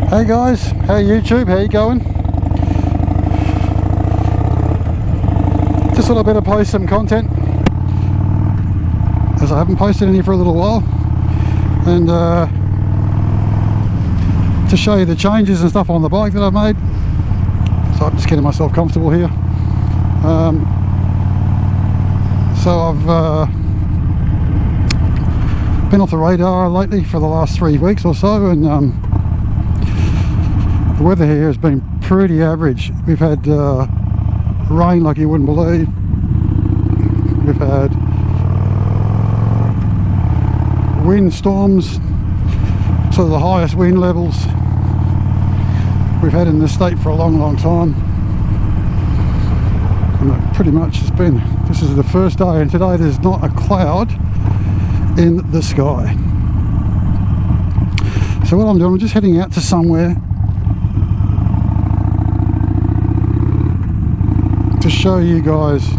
Hey guys, hey YouTube, how you going? Just thought I'd better post some content, as I haven't posted any for a little while, and to show you the changes and stuff on the bike that I've made. So I'm just getting myself comfortable here. So I've been off the radar lately for the last 3 weeks or so, and the weather here has been pretty average. We've had rain like you wouldn't believe. We've had wind storms, sort of the highest wind levels we've had in this state for a long time. And it pretty much has been, this is the first day, and today there's not a cloud in the sky. So what I'm doing, I'm just heading out to somewhere to show you guys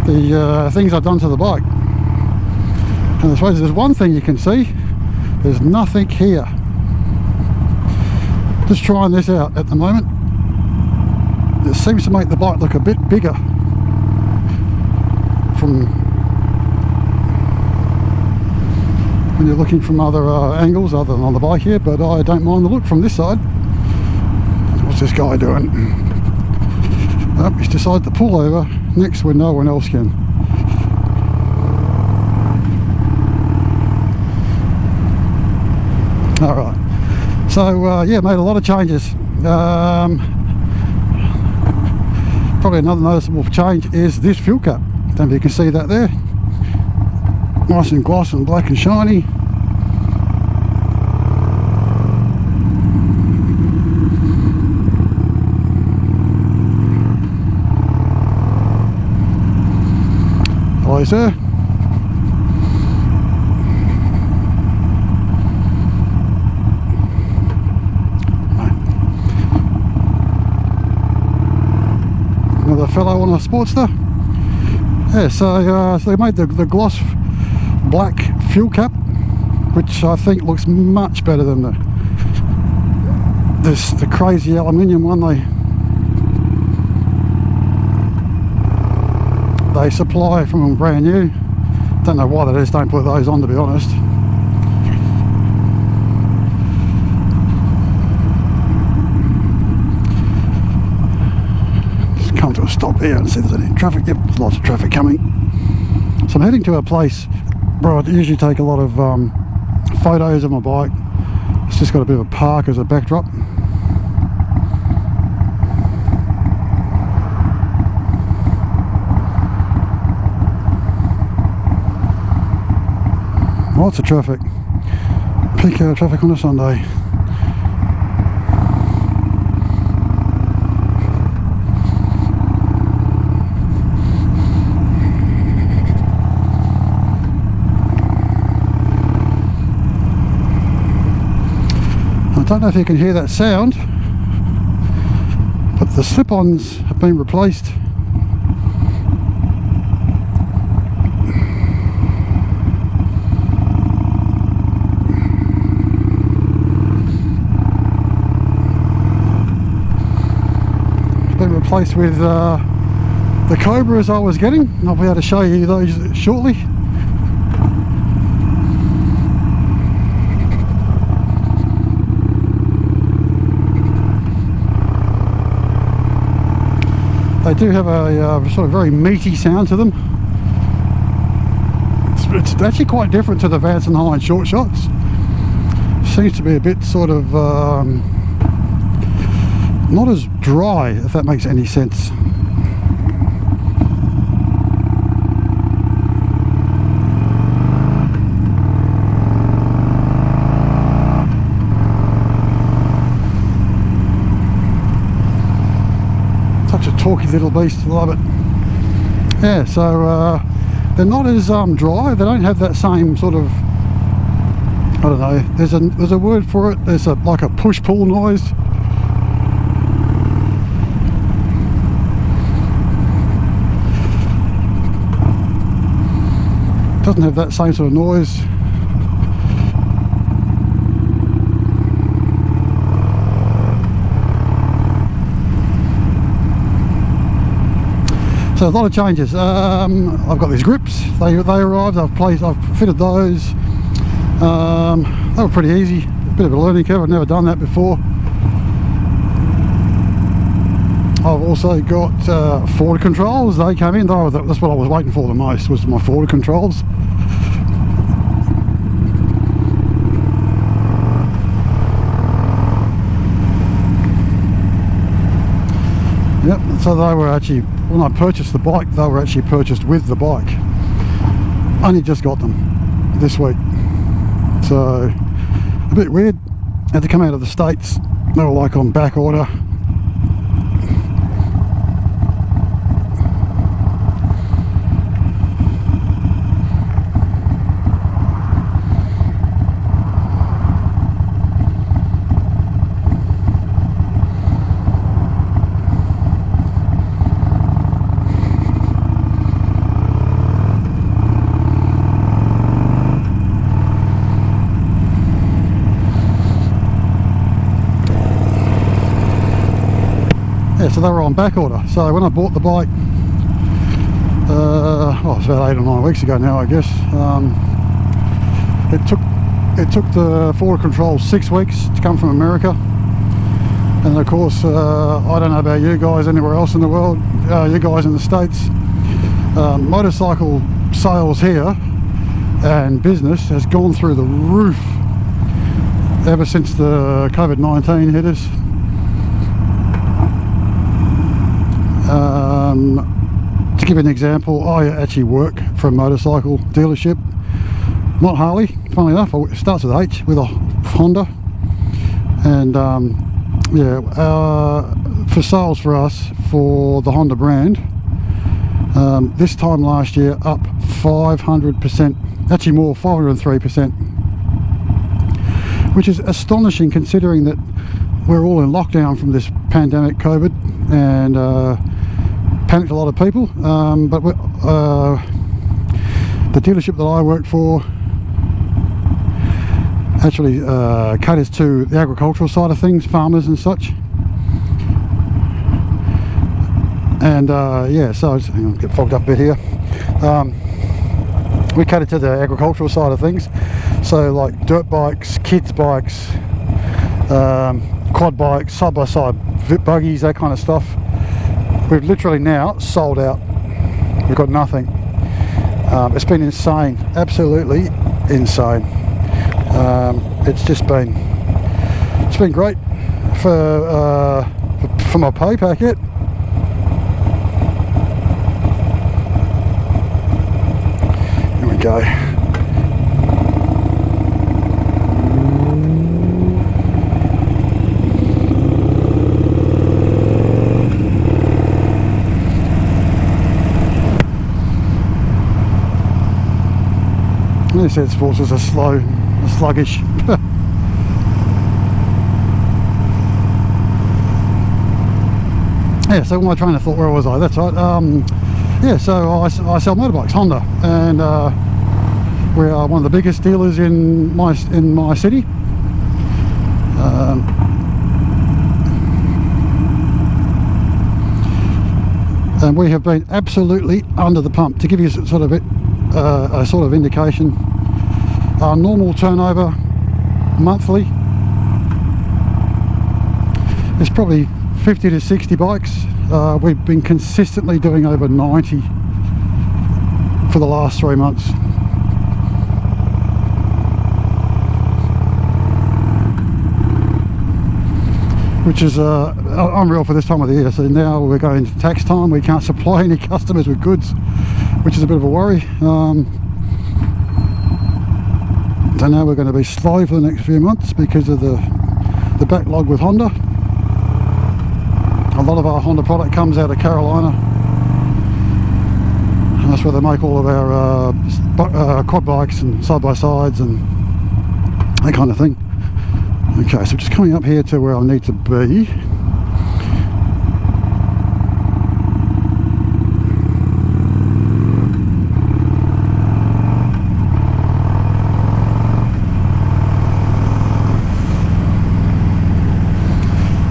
the things I've done to the bike. And I suppose there's one thing you can see, there's nothing here. Just trying this out at the moment. It seems to make the bike look a bit bigger from when you're looking from other angles other than on the bike here, but I don't mind the look from this side. What's this guy doing? Oh, he's decided to pull over next when no one else can. Alright, so yeah, made a lot of changes. Probably another noticeable change is this fuel cap. Don't know if you can see that there. Nice and gloss and black and shiny. Hello, sir. Another fellow on a Sportster. Yeah, so they made the gloss black fuel cap, which I think looks much better than the crazy aluminium one they supply from them brand new. Don't know why that is, don't put those on, to be honest. Just come to a stop here and see if there's any traffic. Yep, there's lots of traffic coming. So I'm heading to a place where I usually take a lot of photos of my bike. It's just got a bit of a park as a backdrop. Lots of traffic. Peak hour traffic on a Sunday. I don't know if you can hear that sound, but the slip-ons have been replaced. Replaced with the Cobras I was getting, and I'll be able to show you those shortly. They do have a sort of very meaty sound to them. It's actually quite different to the Vance and Hines short shots. Seems to be a bit sort of not as dry, if that makes any sense. Such a talky little beast, love it. Yeah, so they're not as dry. They don't have that same sort of, I don't know, there's a word for it. There's like a push-pull noise. Doesn't have that same sort of noise. So a lot of changes. I've got these grips. They arrived. I've fitted those. They were pretty easy. A bit of a learning curve. I've never done that before. I've also got forward controls. They came in. That's what I was waiting for the most, was my forward controls. Yep, so they were actually, when I purchased the bike, they were actually purchased with the bike. Only just got them this week. So, a bit weird. Had to come out of the States. They were like on back order. So they were on back order. So when I bought the bike, it's about 8 or 9 weeks ago now, I guess. It took the forward control 6 weeks to come from America, and of course, I don't know about you guys anywhere else in the world. You guys in the States, motorcycle sales here and business has gone through the roof ever since the COVID-19 hit us. To give you an example, I actually work for a motorcycle dealership, not Harley, funnily enough. It starts with H, with a Honda, and for sales for us for the Honda brand, this time last year up 500%, actually more, 503%, which is astonishing considering that we're all in lockdown from this pandemic COVID, and panicked a lot of people. But the dealership that I work for actually caters to the agricultural side of things, farmers and such. And so hang on, get fogged up a bit here. We cater to the agricultural side of things, so like dirt bikes, kids bikes, quad bikes, side-by-side buggies, that kind of stuff. We've literally now sold out. We've got nothing. It's been insane, absolutely insane. It's been great for my pay packet. Here we go. They said sports was sluggish. Yeah, so my train of thought, where was I? That's right. So I sell motorbikes, Honda, and we are one of the biggest dealers in my city. And we have been absolutely under the pump. To give you sort of a sort of indication, our normal turnover monthly is probably 50 to 60 bikes. We've been consistently doing over 90 for the last 3 months. Which is unreal for this time of the year. So now we're going into tax time. We can't supply any customers with goods, which is a bit of a worry. So now we're going to be slow for the next few months because of the backlog with Honda. A lot of our Honda product comes out of Carolina, and that's where they make all of our quad bikes and side-by-sides and that kind of thing. Okay, so just coming up here to where I need to be.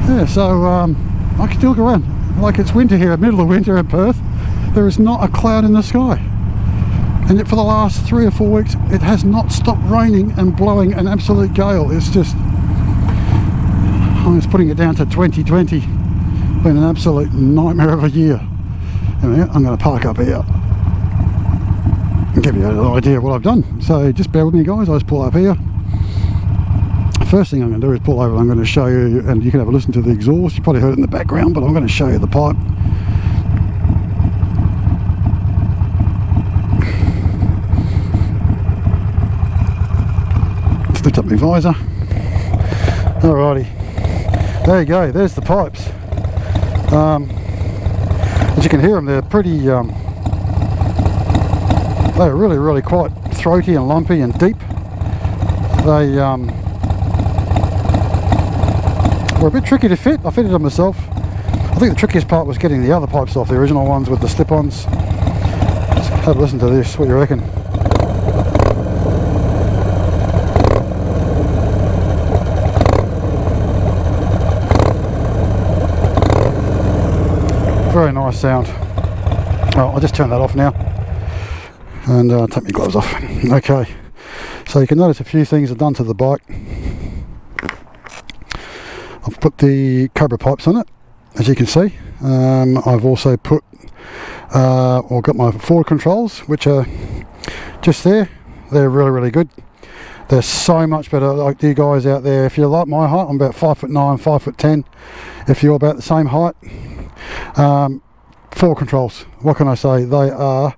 Yeah, so I can still go around. Like, it's winter here, middle of winter in Perth. there is not a cloud in the sky. And yet for the last 3 or 4 weeks, it has not stopped raining and blowing an absolute gale. It's just, I'm just putting it down to 2020. Been an absolute nightmare of a year. Anyway, I'm going to park up here and give you an idea of what I've done. So just bear with me, guys. I just pull up here. First thing I'm going to do is pull over and I'm going to show you, and you can have a listen to the exhaust. You probably heard it in the background, but I'm going to show you the pipe. Just lift up my visor. Alrighty, there you go, there's the pipes. As you can hear them, they're pretty, they're really quite throaty and lumpy and deep. They were a bit tricky to fit. I fitted them myself. I think the trickiest part was getting the other pipes off, the original ones with the slip-ons. Just have a listen to this, what do you reckon? Very nice sound. Oh, I'll just turn that off now and take my gloves off. Okay, so you can notice a few things I've done to the bike. I've put the Cobra pipes on it, as you can see. I've also put or got my forward controls, which are just there. They're really good. They're so much better. Like you guys out there, if you're like my height, I'm about 5'9", 5'10". If you're about the same height, forward controls, what can I say? They are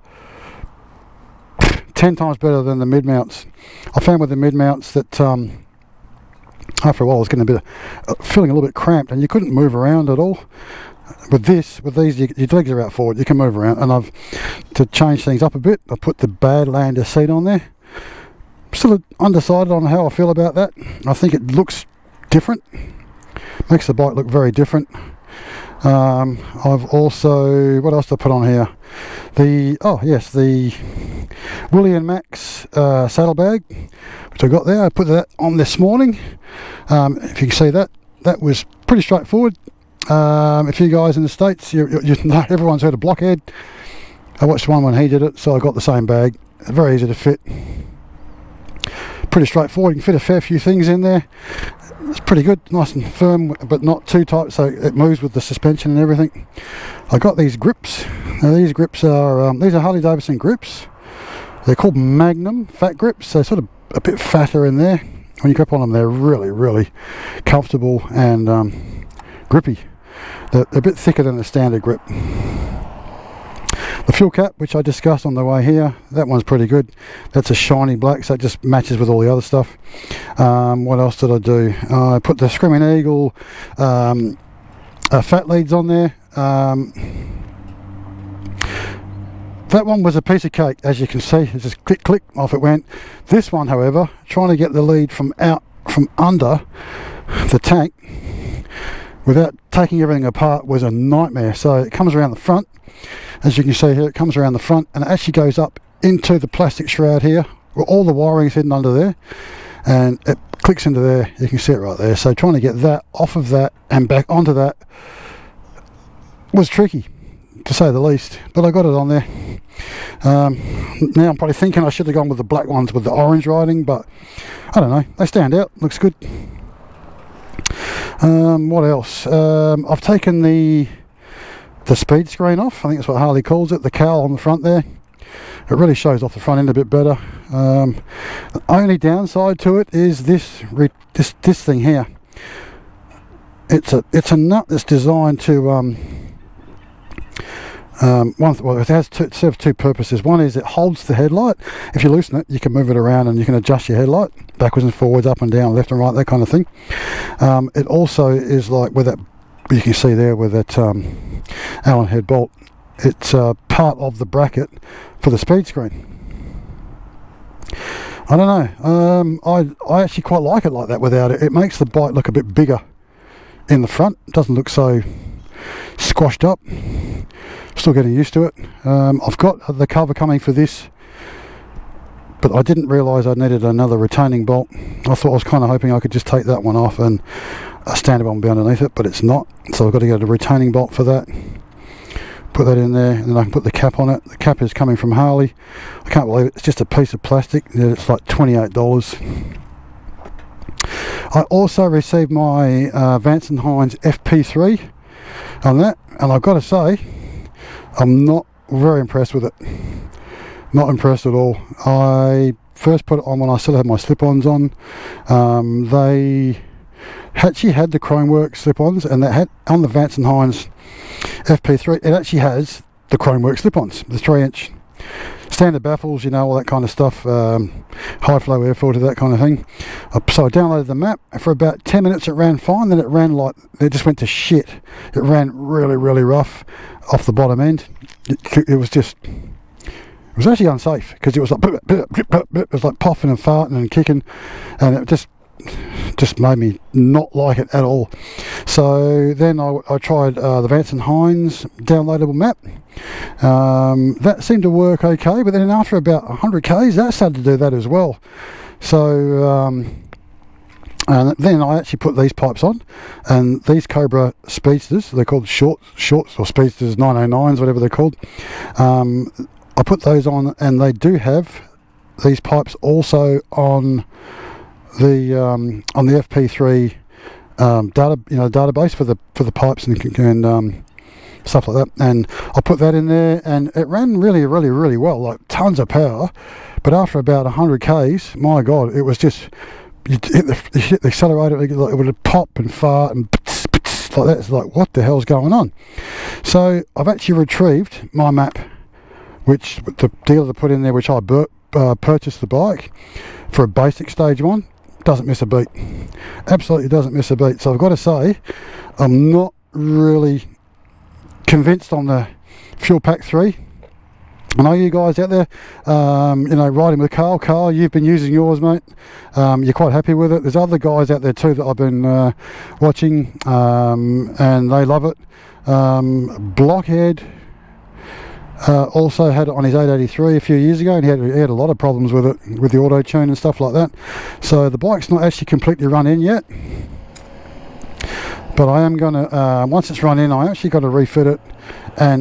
10 times better than the mid mounts. I found with the mid mounts that after a while I was getting feeling a little bit cramped, and you couldn't move around at all. With these, your legs are out forward, you can move around. And to change things up a bit, I put the Badlander seat on there. Still undecided on how I feel about that. I think it looks different, makes the bike look very different. I've also, what else did I put on here? The Willie and Max saddlebag, which I got there. I put that on this morning. If you can see that was pretty straightforward. If you guys in the States, you know, everyone's heard of Blockhead. I watched one when he did it, so I got the same bag. Very easy to fit. Pretty straightforward. You can fit a fair few things in there. It's pretty good, nice and firm, but not too tight, so it moves with the suspension and everything. I got these grips. Now these grips are these are Harley Davidson grips. They're called Magnum Fat Gripz. They're sort of a bit fatter in there. When you grip on them, they're really comfortable and grippy. They're a bit thicker than the standard grip. The fuel cap, which I discussed on the way here, that one's pretty good. That's a shiny black, so it just matches with all the other stuff. What else did I do? I put the Screaming Eagle fat leads on there. That one was a piece of cake, as you can see. It's just click, off it went. This one, however, trying to get the lead from under the tank without taking everything apart was a nightmare. So it comes around the front. As you can see here, it comes around the front and it actually goes up into the plastic shroud here, where all the wiring is hidden under there, and it clicks into there. You can see it right there. So trying to get that off of that and back onto that was tricky, to say the least, but I got it on there. Now I'm probably thinking I should have gone with the black ones with the orange writing, but I don't know, they stand out, looks good. What else? I've taken the speed screen off. I think that's what Harley calls it, the cowl on the front there. It really shows off the front end a bit better. The only downside to it is this thing here. It's a nut that's designed to it has serves two purposes. One is it holds the headlight. If you loosen it, you can move it around and you can adjust your headlight backwards and forwards, up and down, left and right, that kind of thing. It also is like with that, you can see there with that Allen head bolt, it's part of the bracket for the speed screen. I don't know, I actually quite like it like that without it. It makes the bike look a bit bigger in the front. It doesn't look so squashed up. Still getting used to it. I've got the cover coming for this, but I didn't realise I needed another retaining bolt. I was kind of hoping I could just take that one off and a standard one will be underneath it, but it's not, so I've got to get a retaining bolt for that. put that in there, and then I can put the cap on it. The cap is coming from Harley. I can't believe it. It's just a piece of plastic. It's like $28. I also received my Vance & Hines FP3 on that, and I've got to say, I'm not very impressed with it. Not impressed at all. I first put it on when I still had my slip-ons on. They actually had the Chromework slip-ons, and that had on the Vance & Hines FP3, it actually has the Chromework slip-ons, the 3-inch standard baffles, you know, all that kind of stuff, high flow air filter, that kind of thing. So I downloaded the map. For about 10 minutes it ran fine, then it ran like, it just went to shit. It ran really, really rough off the bottom end. It was just, it was actually unsafe, because it was like, it was like puffing and farting and kicking, and it just made me not like it at all. So then I tried the Vance & Hines downloadable map. That seemed to work okay, but then after about 100 k's that started to do that as well. So and then I actually put these pipes on, and these Cobra Speedsters, they're called shorts or Speedsters 909s, whatever they're called. I put those on, and they do have these pipes also on the FP3 database for the pipes and stuff like that, and I put that in there, and it ran really, really, really well, like tons of power. But after about 100 k's, my god, it was just, you hit the accelerator, it would pop and fart and like that. It's like, what the hell's going on? So I've actually retrieved my map, which the dealer put in there, which I purchased the bike for a basic stage 1. Doesn't miss a beat, absolutely doesn't miss a beat. So I've got to say, I'm not really convinced on the Fuel Pack 3. I know you guys out there, riding with Carl, you've been using yours, mate. You're quite happy with it. There's other guys out there too that I've been watching, and they love it. Blockhead also had it on his 883 a few years ago, and he had a lot of problems with it, with the auto tune and stuff like that. So the bike's not actually completely run in yet, but I am going to, once it's run in, I actually got to refit it and